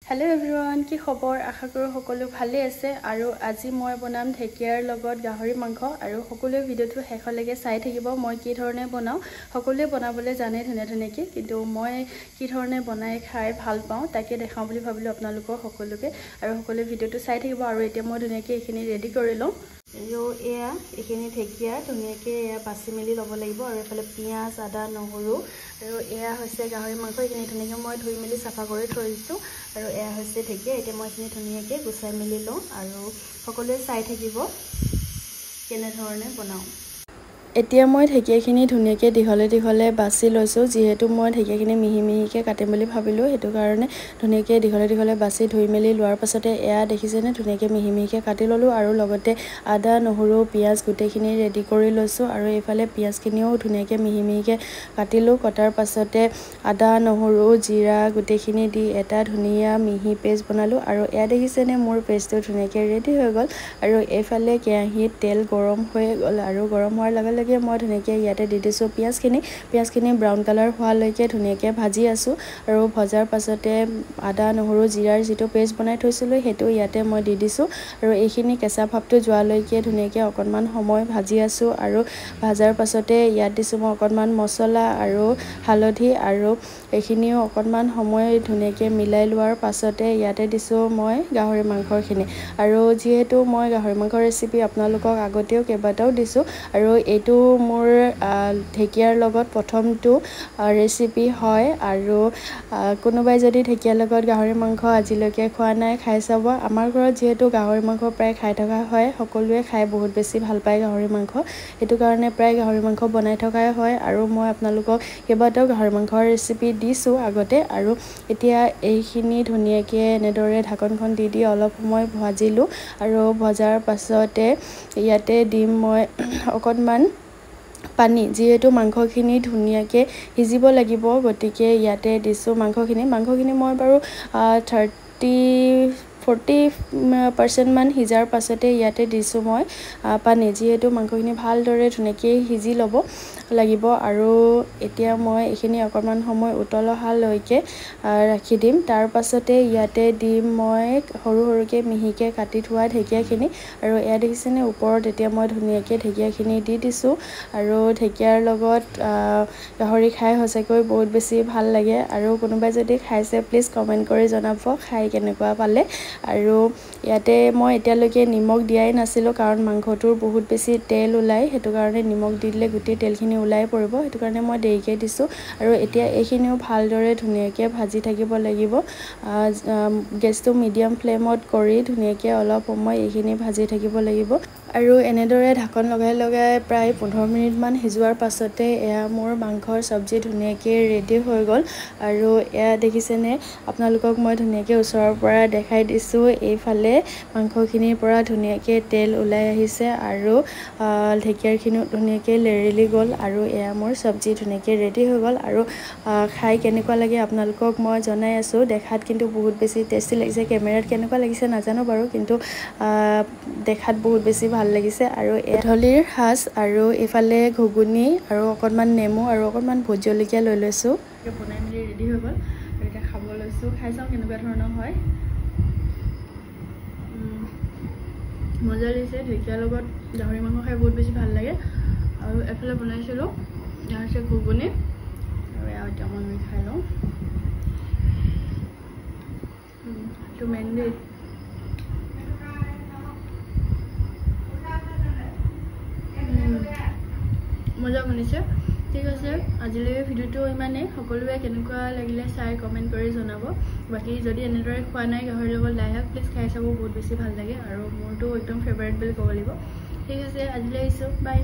Hello everyone, কি খবৰ আশা কৰো সকলো ভালে আছে আৰু আজি মই বনাম ঢেকিয়াৰ লগত গাহৰি মাংস আৰু সকলোৱে ভিডিওটো শেষলৈকে চাই থাকিব মই কি ধৰণে বনাও সকলোৱে বনাবলৈ জানে ধুনীয়াকৈ কিন্তু মই কি ধৰণে বনাই খাই ভাল পাওঁ তাকে দেখাও বুলি ভাবিলো আপোনালোকৰ সকলোকে আৰু সকলোৱে ভিডিওটো চাই থাকিব আৰু এতিয়া মই ধুনীয়াকৈ এখিনি ৰেডি কৰি লম আৰু এয়া এখিনি ঢেকিয়া ধুনীয়াকৈ এয়া বাছি মেলি ল'ব লাগিব আৰু এফালে পিয়াজ আদা নহৰু আৰু এয়া হৈছে গাহৰি মাংস এখিনি ধুনীয়াকৈ মই ধুই মেলি সাফা কৰি থৈ দিছো আৰু এয়া হৈছে ঢেকিয়া এতিয়া মই এখিনি ধুনীয়াকৈ গুছাই মেলি লওঁ আৰু সকলোৱে চাই থাকিব কেনে ধৰণে বনাও এতিয়া মই ঢেকিয়াখিনি ধুনীয়াকৈ দীঘলে বাছি লৈছো যেহেতু মই ঢেকিয়াখিনি মিহি মিহিকৈ কাটিম বুলি ভাবিলো হেতু কাৰণে ধুনীয়াকৈ দীঘলে বাছি ধুই মেলি লোৱাৰ পাছতে এয়া দেখিছেনে ধুনীয়াকৈ মিহি মিহিকৈ কাটি ললো আৰু লগতে আদা নহৰু পিয়াজ গুটেখিনি ৰেডি কৰি লৈছো আৰু এইফালে পিয়াজখিনিও ধুনীয়াকৈ মিহি মিহিকৈ কাটিলো কটাৰ পাছতে আদা নহৰু জিৰা গুটেখিনি দি এটা ধুনীয়া মিহি পেষ্ট বনালো আৰু এয়া দেখিছেনে মোৰ পেষ্টটো ধুনীয়াকৈ ৰেডি হৈ গল আৰু এইফালে কেৰাহীত তেল গৰম হৈ গল আৰু গৰম হোৱাৰ লগে মই ধুনীয়াকৈ ইয়াতে দি দিছো পিয়াজখিনি ব্ৰাউন কালাৰ হোৱালৈকে ধুনীয়াকৈ ভাজি আছো আৰু ভজাৰ পাছতে আদা নহৰু জিৰাৰ যিটো পেষ্ট বনাই থৈছিলো হেতু ইয়াতে মই দি দিছো আৰু এইখিনি কেঁচা ভাৱটো যোৱালৈকে ধুনীয়াকৈ অকণমান সময় ভাজি আছো আৰু ভাজাৰ পাছতে ইয়াত দিছো মই অকণমান মছলা আৰু হালধি আৰু এইখিনিও অকণমান সময় ধুনীয়াকৈ মিলাই লোৱাৰ পাছতে ইয়াতে দিছো মই গাহৰি মাংসখিনি আৰু যেহেতু মই গাহৰি মাংসৰ ৰেচিপি আপোনালোকক আগতেও কেইবাটাও দিছো আৰু এইটো মোৰ ঢেকিয়াৰ লগত প্ৰথমটো ৰেচিপি হয় আৰু কোনোবাই যদি ঢেকিয়াৰ লগত গাহৰি মাংস আজিলৈকে খোৱা নাই খাই চাব আমাৰ ঘৰত যেহেতু গাহৰি মাংস প্ৰায় খাই থকা হয় সকলোৱে খাই বহুত বেছি ভাল পায় গাহৰি মাংস হেতু কাৰণে প্ৰায় গাহৰি মাংস বনাই থকাই হয় আৰু মই আপোনালোকক কেইবাটাও গাহৰি মাংসৰ ৰেচিপি দিছো আগতে আৰু এতিয়া এইখিনি ধুনীয়াকৈ এনেদৰে ঢাকনখন দি অলপ সময় ভাজিলো আৰু ভজাৰ পাছতে ইয়াতে দিম মই অকণমান পানী যেহেতু মাংসখিনি ধুনীয়াকৈ সিজিব লাগিব গতিকে ইয়াতে দিছো মাংসখিনি মই বাৰু 40% মান সিজাৰ পাছতে ইয়াতে দিছো মই পানী যেহেতু মাংসখিনি ভালদৰে ধুনীয়াকৈ সিজি ল'ব লাগিব আৰু এতিয়া মই এইখিনি অকণমান সময় উতল অহালৈকে ৰাখি দিম তাৰ পাছতে ইয়াতে দিম মই সৰুকৈ মিহিকৈ কাটি থোৱা ঢেকিয়াখিনি আৰু এয়া দেখিছেনে ওপৰত এতিয়া মই ধুনীয়াকৈ ঢেকিয়াখিনি দি দিছো আৰু ঢেকিয়াৰ লগত গাহৰি খাই সঁচাকৈ বহুত বেছি ভাল লাগে আৰু কোনোবাই যদি খাইছে প্লিজ কমেন্ট কৰি জনাব খাই কেনেকুৱা পালে আৰু ইয়াতে মই এতিয়ালৈকে নিমখ দিয়াই নাছিলো কাৰণ মাংসটোৰ বহুত বেছি তেল ওলাই হেতু কাৰণে নিমখ দি দিলে গোটেই তেলখিনি ওলাই পৰিব হেতু কাৰণে মই দেৰিকৈ দিছো আৰু এতিয়া এইখিনিও ভালদৰে ধুনীয়াকৈ ভাজি থাকিব লাগিব গেছটো মিডিয়াম ফ্লেমত কৰি ধুনীয়াকৈ অলপ সময় এইখিনি ভাজি থাকিব লাগিব আৰু এনেদৰে ঢাকন লগাই প্ৰায় 15 মিনিট মান সিজোৱাৰ পাছতে এয়া মোৰ মাংসৰ চব্জি ধুনীয়াকৈ ৰেডি হৈ গল আৰু এয়া দেখিছেনে আপোনালোকক মই ধুনীয়াকৈ ওচৰৰ পৰা দেখাই দিছো এইফালে মাংসখিনিৰ পৰা ধুনীয়াকৈ তেল ওলাই আহিছে আৰু ঢেকিয়াৰখিনিও ধুনীয়াকৈ লেৰেলি গল আৰু এয়া মোৰ চব্জি ধুনীয়াকৈ ৰেডি হৈ গল আৰু খাই কেনেকুৱা লাগে আপোনালোকক মই জনাই আছো দেখাত কিন্তু বহুত বেছি টেষ্টি লাগিছে কেমেৰাত কেনেকুৱা লাগিছে নাজানো বাৰু কিন্তু দেখাত বহুত বেছি ভাল লাগিছে আৰু এঢলিৰ সাজ আৰু ইফালে ঘুগুনি আৰু অকণমান নেমু আৰু অকণমান ভোট জলকীয়া লৈ লৈছো বনাই মেলি ৰেডি হৈ গল আৰু এতিয়া খাব লৈছো খাই চাওঁ কেনেকুৱা ধৰণৰ হয় মজা লাগিছে ঢেকিয়াৰ লগত গাহৰি মাংস খাই বহুত বেছি ভাল লাগে আৰু এফালে বনাইছিলো এয়া হৈছে ঘুগুনি আৰু এয়া এতিয়া মই খাই লওঁ এইটো মেইনলি মজা বনিছে ঠিক আছে আজিলৈকে ভিডিওটো ইমানেই সকলোৱে কেনেকুৱা লাগিলে চাই কমেন্ট কৰি জনাব বাকি যদি এনেদৰে খোৱা নাই গাহৰিৰ লগত লাই শাক প্লিজ খাই চাব বহুত বেছি ভাল লাগে আৰু মোৰটো একদম ফেভাৰিট বুলি ক'ব লাগিব ঠিক আছে আজিলৈ আহিছো বাই